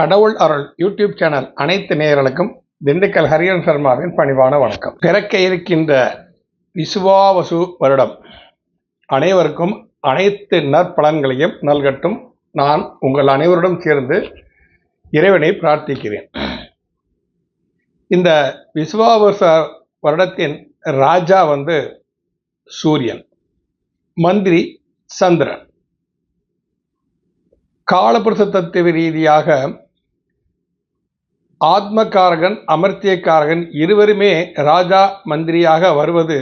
கடவுள் அருள் YouTube channel அனைத்து நேயர்களுக்கும் திண்டுக்கல் ஹரிஹரன் சர்மாவின் பணிவான வணக்கம். பிறக்க இருக்கின்ற விசுவாவசு வருடம் அனைவருக்கும் அனைத்து நற்பலன்களையும் நல்கட்டும். நான் உங்கள் அனைவருடன் சேர்ந்து இறைவனை பிரார்த்திக்கிறேன். இந்த விசுவாவச வருடத்தின் ராஜா சூரியன், மந்திரி சந்திரன். காலபுருஷ தத்துவ ரீதியாக ஆத்மகாரகன் அமர்த்தியக்காரகன் இருவருமே ராஜா மந்திரியாக வருவது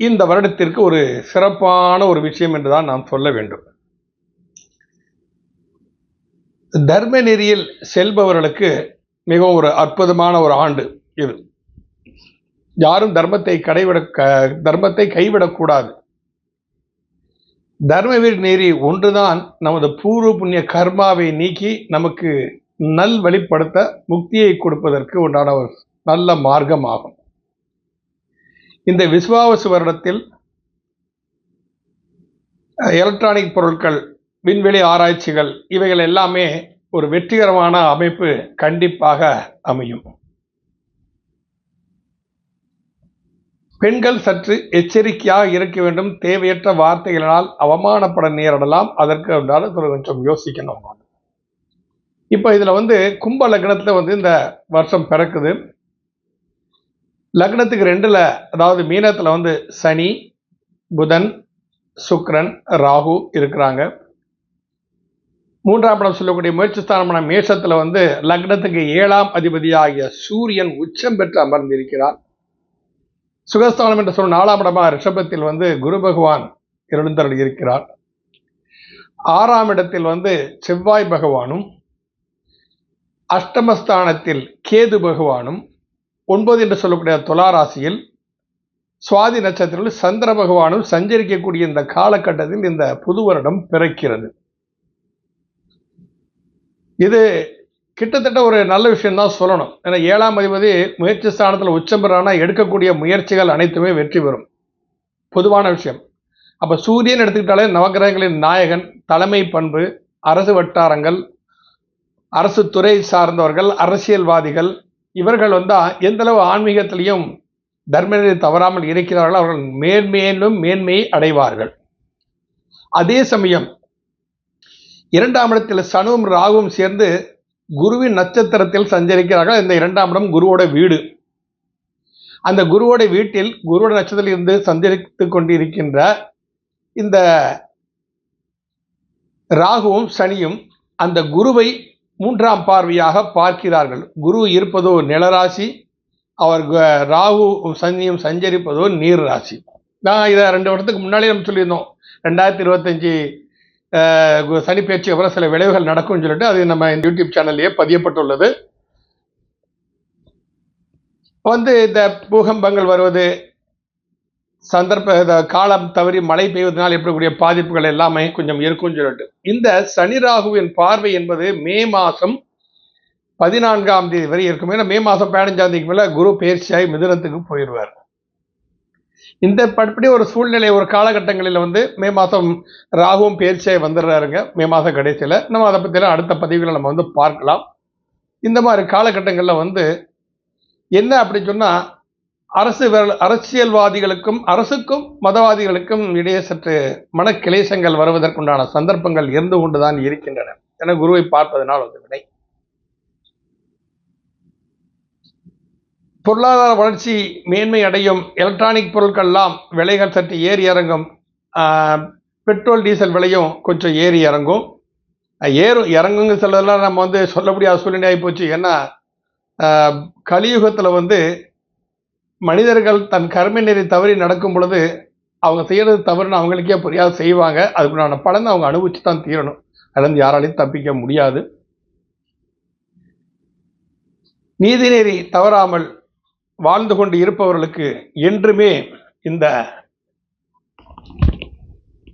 இந்த வருடத்திற்கு ஒரு சிறப்பான ஒரு விஷயம் என்றுதான் நாம் சொல்ல வேண்டும். தர்ம நெறியில் செல்பவர்களுக்கு மிகவும் ஒரு அற்புதமான ஒரு ஆண்டு இது. யாரும் தர்மத்தை கைவிடக்கூடாது. தர்மவீர் நெறி ஒன்றுதான் நமது பூர்வ புண்ணிய கர்மாவை நீக்கி நமக்கு நல் வழிப்படுத்த முக்தியை கொடுப்பதற்கு உண்டான ஒரு நல்ல மார்க்கம் ஆகும். இந்த விசுவாவசு வருடத்தில் எலக்ட்ரானிக் பொருட்கள், விண்வெளி ஆராய்ச்சிகள் இவைகள் எல்லாமே ஒரு வெற்றிகரமான அமைப்பு கண்டிப்பாக அமையும். பெண்கள் சற்று எச்சரிக்கையாக இருக்க வேண்டும். தேவையற்ற வார்த்தைகளினால் அவமானப்பட நேரிடலாம். அதற்கு கொஞ்சம் யோசிக்கணும். இப்போ இதில் கும்ப லக்னத்தில் இந்த வருஷம் பிறக்குது. லக்னத்துக்கு 2ல், அதாவது மீனத்தில் சனி, புதன், சுக்கிரன், ராகு இருக்கிறாங்க. 3ஆம் இடம் சொல்லக்கூடிய முயற்சி ஸ்தானமான மேஷத்தில் லக்னத்துக்கு 7ஆம் அதிபதியாகிய சூரியன் உச்சம் பெற்று அமர்ந்திருக்கிறார். சுகஸ்தானம் என்று சொல்லும் 4ஆம் இடமாக ரிஷபத்தில் குரு பகவான் எழுந்தருள் இருக்கிறார். 6ஆம் இடத்தில் செவ்வாய் பகவானும், அஷ்டமஸ்தானத்தில் கேது பகவானும், 9 என்று சொல்லக்கூடிய துலாராசியில் சுவாதி நட்சத்திரத்தில் சந்திர பகவானும் சஞ்சரிக்கக்கூடிய இந்த காலகட்டத்தில் இந்த புது வருடம் பிறக்கிறது. இது கிட்டத்தட்ட ஒரு நல்ல விஷயம் தான் சொல்லணும். ஏன்னா 7ஆம் அதிபதி முயற்சி ஸ்தானத்தில் உச்சம் பெறானா எடுக்கக்கூடிய முயற்சிகள் அனைத்துமே வெற்றி பெறும். பொதுவான விஷயம். அப்போ சூரியன் எடுத்துக்கிட்டாலே நவகிரகங்களின் நாயகன், தலைமை பண்பு, அரசு வட்டாரங்கள், அரசு துறை சார்ந்தவர்கள், அரசியல்வாதிகள் இவர்கள் எந்தளவு ஆன்மீகத்திலையும் தர்மநெறி தவறாமல் இருக்கிறார்கள், அவர்கள் மேன்மேலும் மேன்மையை அடைவார்கள். அதே சமயம் 2ஆம் இடத்தில் சனுவும் ராகுவும் சேர்ந்து குருவின் நட்சத்திரத்தில் சஞ்சரிக்கிறார்கள். இந்த 2ஆம் இடம் குருவோட வீடு. அந்த குருவோட வீட்டில் குருவோட நட்சத்திரத்தில் இருந்து சஞ்சரித்து கொண்டிருக்கின்ற இந்த ராகுவும் சனியும் அந்த குருவை 3ஆம் பார்வையாக பார்க்கிறார்கள். குரு இருப்பதோ நிலராசி, அவர் ராகு சனியும் சஞ்சரிப்பதோ நீர் ராசி. நான் இதை 2 வருடத்துக்கு முன்னாலே நம்ம சொல்லியிருந்தோம். 2025 சனி பயிற்சி அப்புறம் சில விளைவுகள் நடக்கும்னு சொல்லிட்டு அது நம்ம இந்த யூடியூப் சேனல்லையே பதியப்பட்டுள்ளது. இந்த பூகம்பங்கள் வருவது, காலம் தவறி மழை பெய்வதனால் ஏற்படக்கூடிய பாதிப்புகள் எல்லாமே கொஞ்சம் இருக்கும்னு சொல்லிட்டு இந்த சனி ராகுவின் பார்வை என்பது மே மாதம் 14ஆம் தேதி வரை இருக்கும். ஏன்னா மே மாதம் 15ஆம் தேதிக்கு மேலே குரு பயிற்சியாகி மிதுனத்துக்கு போயிடுவார். இந்த படி ஒரு சூழ்நிலை ஒரு காலகட்டங்களில் மே மாதம் ராகுவும் பயிற்சியாகி வந்துடுறாருங்க. மே மாதம் கடைசியில் நம்ம அதை பற்றிலாம் அடுத்த பதிவுகளை நம்ம பார்க்கலாம். இந்த மாதிரி காலகட்டங்களில் என்ன அப்படி சொன்னால் அரசியல்வாதிகளுக்கும் அரசுக்கும் மதவாதிகளுக்கும் இடையே சற்று மனக்கிளேசங்கள் வருவதற்குண்டான சந்தர்ப்பங்கள் இருந்து கொண்டுதான் இருக்கின்றன. என குருவை பார்ப்பதனால் விடை. பொருளாதார வளர்ச்சி மேன்மை அடையும். எலக்ட்ரானிக் பொருட்கள்லாம் விலைகள் சற்று ஏறி இறங்கும். பெட்ரோல் டீசல் விலையும் கொஞ்சம் ஏறி இறங்கும். இறங்குங்க சிலதெல்லாம் நம்ம சொல்ல முடியாத சூழ்நிலை ஆகி போச்சு. ஏன்னா கலியுகத்தில் மனிதர்கள் தன் கர்ம நெறி தவறி நடக்கும் பொழுது அவங்க செய்யறது தவறுன்னு அவங்களுக்கே புரியாது செய்வாங்க. அதுக்குண்டான பலன் அவங்க அனுபவிச்சு தான் தீரணும். அதுலேருந்து யாராலையும் தப்பிக்க முடியாது. நீதிநெறி தவறாமல் வாழ்ந்து கொண்டு இருப்பவர்களுக்கு என்றுமே இந்த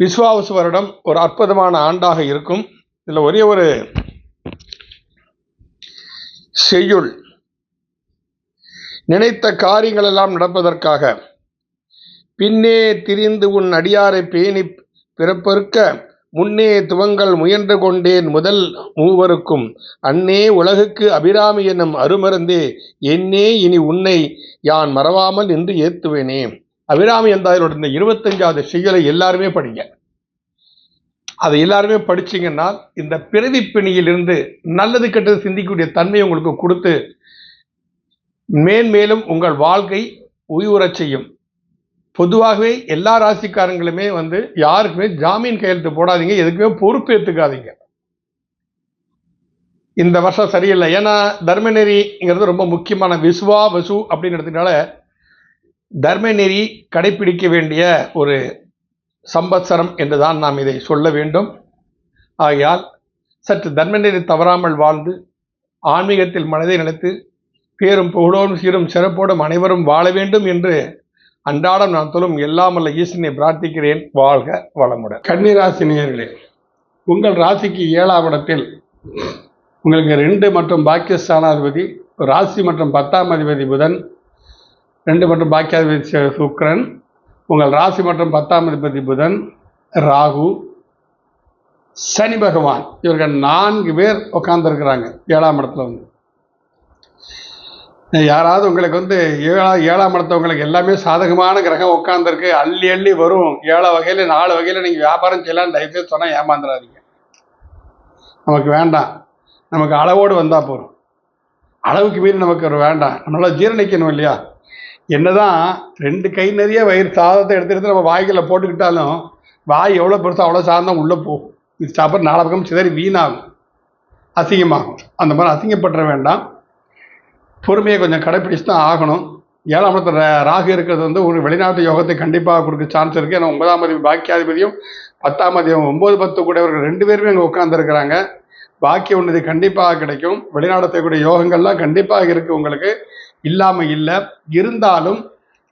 விசுவாவசு வருடம் ஒரு அற்புதமான ஆண்டாக இருக்கும். இதில் ஒரே ஒரு செய்யுள். நினைத்த காரியங்கள் எல்லாம் நடப்பதற்காக பின்னே திரிந்து உன் அடியாரை பேணி பிறப்பறுக்க முன்னே துவங்கள் முயன்று கொண்டேன் முதல் மூவருக்கும் அன்னே உலகுக்கு அபிராமி என்னும் அருமருந்தே என்னே இனி உன்னை யான் மறவாமல் என்று ஏத்துவேனே. அபிராமி என்றாரோட இந்த 25வது செய்யுளை எல்லாருமே படிங்க. அதை எல்லாருமே படிச்சீங்கன்னா இந்த பிறவி பிணியிலிருந்து நல்லது கெட்டது சிந்திக்கக்கூடிய தன்மை உங்களுக்கு கொடுத்து மேன்மேலும் உங்கள் வாழ்க்கை உயிரச் செய்யும். பொதுவாகவே எல்லா ராசிக்காரங்களுமே யாருக்குமே ஜாமீன் கையெழுத்து போடாதீங்க, எதுக்குமே பொறுப்பேற்றுக்காதீங்க. இந்த வருஷம் சரியில்லை. ஏன்னா தர்மநெறிங்கிறது ரொம்ப முக்கியமான விசுவா வசு அப்படின்னு எடுத்துட்டால தர்மநெறி கடைபிடிக்க வேண்டிய ஒரு சம்பத்சரம் என்றுதான் நாம் இதை சொல்ல வேண்டும். ஆகையால் சற்று தர்மநெறி தவறாமல் வாழ்ந்து ஆன்மீகத்தில் மனதை நினைத்து பேரும் புகழோடும் சீரும் சிறப்போடும் அனைவரும் வாழ வேண்டும் என்று அன்றாடம் நான் சொல்லும் எல்லாம் வல்ல ஈசனை பிரார்த்திக்கிறேன். வாழ்க வளமுடன். கன்னிராசி நேயர்களே, உங்கள் ராசிக்கு 7ஆம் இடத்தில் உங்களுக்கு 2 மற்றும் பாக்கியஸ்தானாதிபதி, ராசி மற்றும் 10ஆம் அதிபதி புதன், 2 மற்றும் பாக்கியாதிபதி சுக்கிரன், உங்கள் ராசி மற்றும் 10ஆம் அதிபதி புதன், ராகு, சனி பகவான், இவர்கள் 4 பேர் உட்கார்ந்துருக்கிறாங்க 7ஆம் இடத்துல. யாராவது உங்களுக்கு 7ஆம் இடத்தவங்களுக்கு எல்லாமே சாதகமான கிரகம் உட்காந்துருக்கு, அள்ளி அள்ளி வரும் 7 வகையில் 4 வகையில் நீங்கள் வியாபாரம் செய்யலாம்னு தயவுசெய்து சொன்னால் ஏமாந்துடாதீங்க. நமக்கு வேண்டாம், நமக்கு அளவோடு வந்தால் போதும். அளவுக்கு மீறி நமக்கு ஒரு வேண்டாம், நம்மளால் ஜீரணிக்கணும் இல்லையா. என்னதான் 2 கை நிறைய வயிறு சாதத்தை எடுத்து நம்ம வாய்களில் போட்டுக்கிட்டாலும் வாய் எவ்வளோ பெருசோ அவ்வளோ சாதம் உள்ளே போகும். இது சாப்பிட்ற 4 பக்கம் சிதறி வீணாகும், அசிங்கமாகும். அந்த மாதிரி அசிங்கப்பட்டுற வேண்டாம். பொறுமையை கொஞ்சம் கடைப்பிடிச்சு தான் ஆகணும். 7ஆம் இடத்துல ராகு இருக்கிறது ஒரு வெளிநாட்டு யோகத்தை கண்டிப்பாக கொடுக்க சான்ஸ் இருக்குது. ஏன்னா 9ஆம் அதிபதி பாக்கியாதிபதியும் 10ஆம் அதிபதி 9, 10 கூடியவர்கள் 2 பேருமே அங்கே உட்காந்துருக்கிறாங்க. பாக்கிய உன்னதி கண்டிப்பாக கிடைக்கும். வெளிநாடு செய்யக்கூடிய யோகங்கள்லாம் கண்டிப்பாக இருக்குது, உங்களுக்கு இல்லாமல் இல்லை. இருந்தாலும்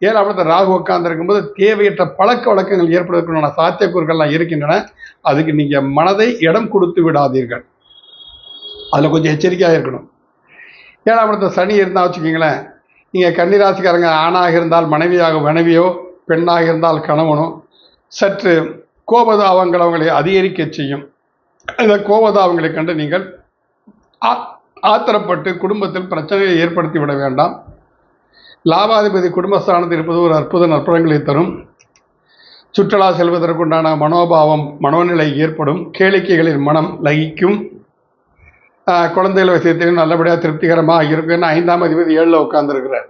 7ஆம் இடத்துல ராகு உட்கார்ந்து போது தேவையற்ற பழக்க வழக்கங்கள் ஏற்படுவதற்கான சாத்தியக்கூறுகள்லாம் இருக்கின்றன. அதுக்கு நீங்கள் மனதை இடம் கொடுத்து விடாதீர்கள், அதில் கொஞ்சம் எச்சரிக்கையாக இருக்கணும். 7ஆம் இடத்துல சனி இருந்தால் வச்சுக்கிங்களேன், நீங்கள் கன்னிராசிக்காரங்க ஆணாக இருந்தால் மனைவியோ பெண்ணாக இருந்தால் கணவனோ சற்று கோபதாபங்கள் அவங்களை அதிகரிக்க செய்யும். இந்த கோபதாபங்களை கண்டு நீங்கள் ஆத்திரப்பட்டு குடும்பத்தில் பிரச்சனையை ஏற்படுத்தி விட வேண்டாம். லாபாதிபதி குடும்பஸ்தானத்தில் இருப்பது ஒரு அற்புத நற்பலன்களை தரும். சுற்றுலா செல்வதற்குண்டான மனோபாவம் மனோநிலை ஏற்படும். கேளிக்கைகளின் மனம் லயிக்கும். குழந்தைகள் விஷயத்திலும் நல்லபடியாக திருப்திகரமாக இருக்கும். ஏன்னா 5ஆம் அதிபதி 7ல் உட்கார்ந்துருக்கிறார்.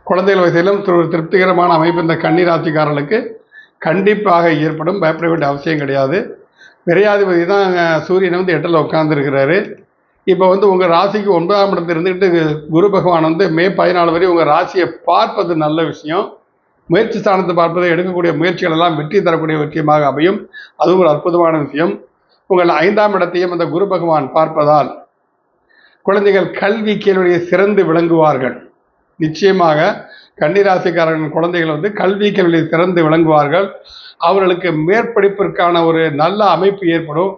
குழந்தைகள் விஷயத்திலும் திருப்திகரமான அமைப்பு இந்த கன்னிராசிக்காரர்களுக்கு கண்டிப்பாக ஏற்படும். பயப்பட வேண்டிய அவசியம் கிடையாது. விரையாதிபதி தான் சூரியன் 8ல் உட்கார்ந்துருக்கிறாரு. இப்போ உங்கள் ராசிக்கு 9ஆம் இடத்துல இருந்துக்கிட்டு குரு பகவான் மே 14 வரை உங்கள் ராசியை பார்ப்பது நல்ல விஷயம். முயற்சி ஸ்தானத்தை பார்ப்பதை எடுக்கக்கூடிய முயற்சிகள் எல்லாம் வெற்றி தரக்கூடிய விஷயமாக அமையும். அதுவும் ஒரு அற்புதமான விஷயம். உங்கள் 5ஆம் இடத்தையும் அந்த குரு பகவான் பார்ப்பதால் குழந்தைகள் கல்வி கேள்வியை சிறந்து விளங்குவார்கள். நிச்சயமாக கன்னிராசிக்காரர்கள் குழந்தைகள் கல்வி கேள்வியை சிறந்து விளங்குவார்கள். அவர்களுக்கு மேற்படிப்பிற்கான ஒரு நல்ல அமைப்பு ஏற்படும்.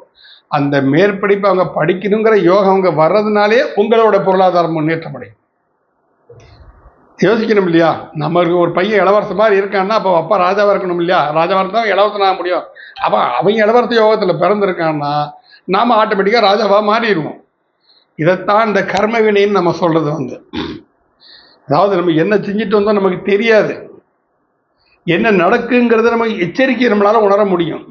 அந்த மேற்படிப்பு அவங்க படிக்கணுங்கிற யோகம் அவங்க வர்றதுனாலே உங்களோட பொருளாதாரம் முன்னேற்றம் அடையும். யோசிக்கணும் இல்லையா. நம்மளுக்கு ஒரு பையன் இளவரச மாதிரி இருக்கான்னா அப்போ அப்பா ராஜாவாக இருக்கணும் இல்லையா. ராஜாவாக தான் இளவரசன் ஆக முடியும். அப்போ அவங்க இளவரச யோகத்தில் பிறந்திருக்கான்னா நாம் ஆட்டோமேட்டிக்காக ராஜாவாக மாறிடுவோம். இதைத்தான் இந்த கர்ம வினைன்னு நம்ம சொல்கிறது. அதாவது நம்ம என்ன செஞ்சுட்டு வந்தோம் நமக்கு தெரியாது, என்ன நடக்குங்கிறத நம்ம எச்சரிக்கை நம்மளால் உணர முடியும்.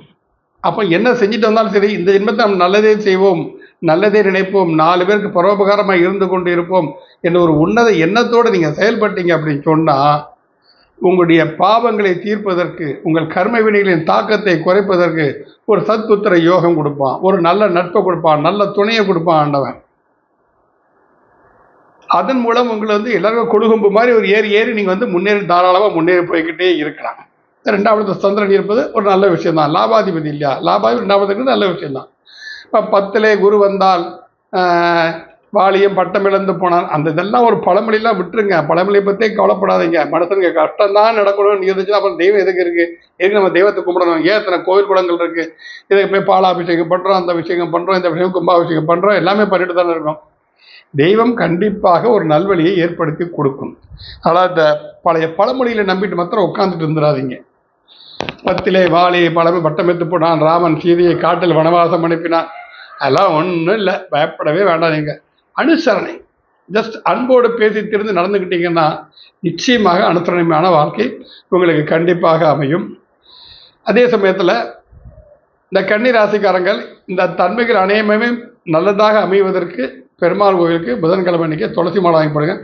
அப்போ என்ன செஞ்சுட்டு வந்தாலும் சரி, இந்த ஜென்மத்தை நம்ம நல்லதே செய்வோம், நல்லதே நினைப்போம், 4 பேருக்கு பரோபகாரமாக இருந்து கொண்டு இருப்போம் என்ற ஒரு உன்னத எண்ணத்தோடு நீங்கள் செயல்பட்டீங்க அப்படின்னு சொன்னால் உங்களுடைய பாவங்களை தீர்ப்பதற்கு, உங்கள் கர்ம வினைகளின் தாக்கத்தை குறைப்பதற்கு ஒரு சத்புத்திர யோகம் கொடுப்பான், ஒரு நல்ல நட்பை கொடுப்பான், நல்ல துணையை கொடுப்பான் ஆண்டவன். அதன் மூலம் உங்களை எல்லாருக்கும் கொடுகும்பு மாதிரி ஒரு ஏறி நீங்கள் முன்னேறி தாராளமாக முன்னேறி போய்கிட்டே இருக்கலாம். 2வது சந்திரன் இருப்பது ஒரு நல்ல விஷயம் தான். லாபாதிபதி இல்லையா, லாபாதிபதி 2வது நல்ல விஷயம்தான். இப்போ 10லே குரு வந்தால் வாலியம் பட்டம் இழந்து போனான், அந்த இதெல்லாம் ஒரு பழமொழியெல்லாம் விட்டுருங்க. பழமொழியை பற்றியே கவலைப்படாதீங்க. மனுஷனுக்கு கஷ்டம் தான் நடக்கணும்னு இருந்துச்சுன்னா அப்புறம் தெய்வம் எதுக்கு இருக்குது? எதுக்கு நம்ம தெய்வத்தை கும்பிடணும்? ஏன் இத்தனை கோவில் குளங்கள் இருக்குது? இதை போய் பாலாபிஷேகம் பண்ணுறோம், அந்த விஷயம் பண்ணுறோம், இந்த விஷயம் கும்பாபிஷேகம் பண்ணுறோம், எல்லாமே பண்ணிட்டு தானே இருக்கோம். தெய்வம் கண்டிப்பாக ஒரு நல்வழியை ஏற்படுத்தி கொடுக்கும். ஆனால் இந்த பழைய பழமொழியில் நம்பிட்டு மாத்திரம் உட்காந்துட்டு இருந்துடாதீங்க. பத்திலே வாலி பழமை பட்டமெத்து போனான், ராமன் சீதையை காட்டில் வனவாசம் அனுப்பினான். அதெல்லாம் ஒன்றும் இல்லை, பயப்படவே வேண்டாம். நீங்கள் அனுசரணை, ஜஸ்ட் அன்போடு பேசி திருந்து நடந்துக்கிட்டீங்கன்னா நிச்சயமாக அனுசரணையான வாழ்க்கை உங்களுக்கு கண்டிப்பாக அமையும். அதே சமயத்தில் இந்த கன்னி ராசிக்காரங்கள் இந்த தன்மைகள் அனையுமே நல்லதாக அமைவதற்கு பெருமாள் கோவிலுக்கு புதன்கிழமை அன்றைக்கி துளசி மாலை வாங்கி போடுங்க.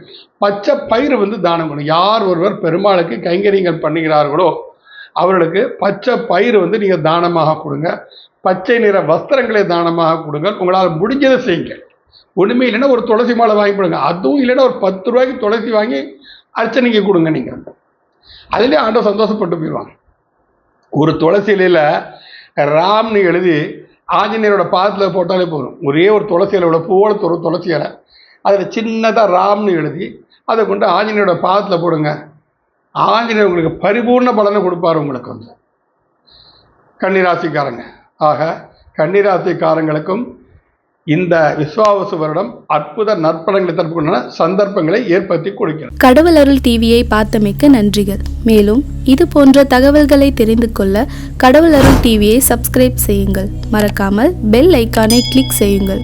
பச்சை பயிறு தானம் பண்ணுங்க. யார் ஒருவர் பெருமாளுக்கு கைங்கரியங்கள் பண்ணுகிறார்களோ அவர்களுக்கு பச்சை பயிறு நீங்கள் தானமாக கொடுங்க. பச்சை நிற வஸ்திரங்களை தானமாக கொடுங்க. உங்களால் முடிஞ்சதை செய்யுங்க. ஒன்றுமே இல்லைன்னா ஒரு துளசி மாலை வாங்கி போடுங்க. அதுவும் இல்லைன்னா ஒரு 10 ரூபாய்க்கு துளசி வாங்கி அர்ச்சனைக்கு கொடுங்க. நீங்கள் அதுலேயே ஆண்டவர் சந்தோஷப்பட்டு போயிடுவாங்க. ஒரு துளசி இலையில் ராம்னு எழுதி ஆஞ்சநேயரோட பாதத்தில் போட்டாலே போதும். ஒரே ஒரு துளசி இலையோட பூவோட ஒரு துளசி இலை, அதில் சின்னதாக ராம்னு எழுதி அதை கொண்டு ஆஞ்சநேயரோட பாதத்தில் போடுங்க. ஆஞ்சநேயர் உங்களுக்கு பரிபூர்ண பலனை கொடுப்பார். உங்களுக்கு கன்னிராசிக்காரங்க. ஆக கன்னிராசிக்காரங்களுக்கும் இந்த விஸ்வாவசு வருடம் அற்புத நற்பலன்களை தரப்புக்கான சந்தர்ப்பங்களை ஏற்படுத்தி கொடுக்கிறது. கடவுள் அருள் டிவியை பார்த்தமைக்கு நன்றிகள். மேலும் இது போன்ற தகவல்களை தெரிந்து கொள்ள கடவுள் அருள் டிவியை சப்ஸ்கிரைப் செய்யுங்கள். மறக்காமல் பெல் ஐக்கானை கிளிக் செய்யுங்கள்.